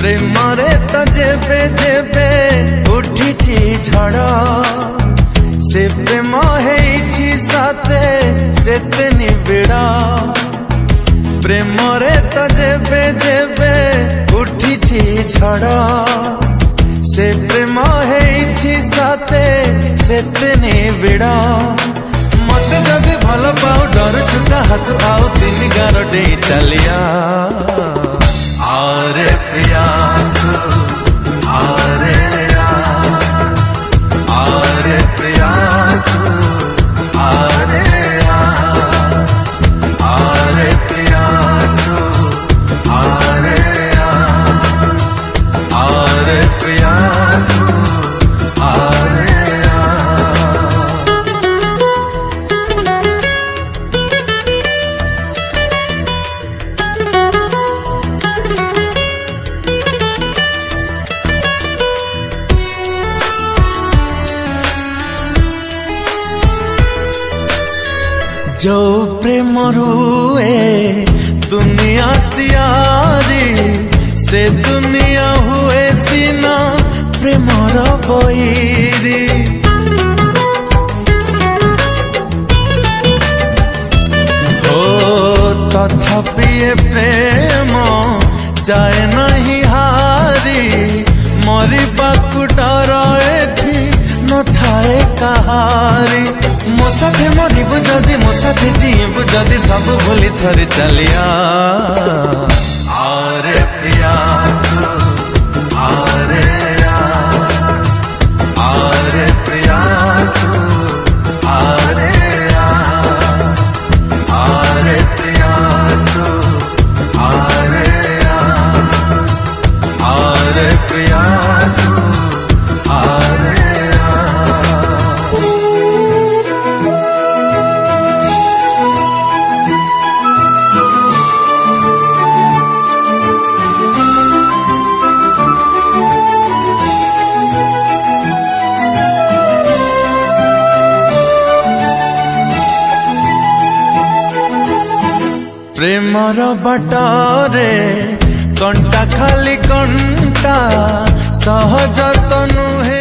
प्रेमरे तो जेबे जेबे उठी झड़ से प्रेम हेछि सते सेते निबिड़ प्रेमरे तो जेबे जेबे उठी झड़ से प्रेम हेछि सते सेते निबिड़ मते जदि भल पाऊ डर छुटा हाथ आउ तीन गार डे चलिया आरे प्रिया तू आरे आरे प्रिया तू आरे आरे प्रिया तू आरे आरे प्रिया तू आरे जो प्रेम रुए दुनिया तियारी से दुनिया हुए सीना प्रेमर बईरी ओ तथापि प्रेम जाए नहीं हारी मरिबा डर एठी न थाए कहारी मो साथे मरिबु जदि मो साथे जीबु जदि सब भूली थरी चलिया आरे प्रिया तू आरे आरे प्रिया तू आरे आरे प्रिया तू आरे आरे प्रिया तू आरे प्रेमर बाटरे कंटा खाली कंटा सहज तो नुहे।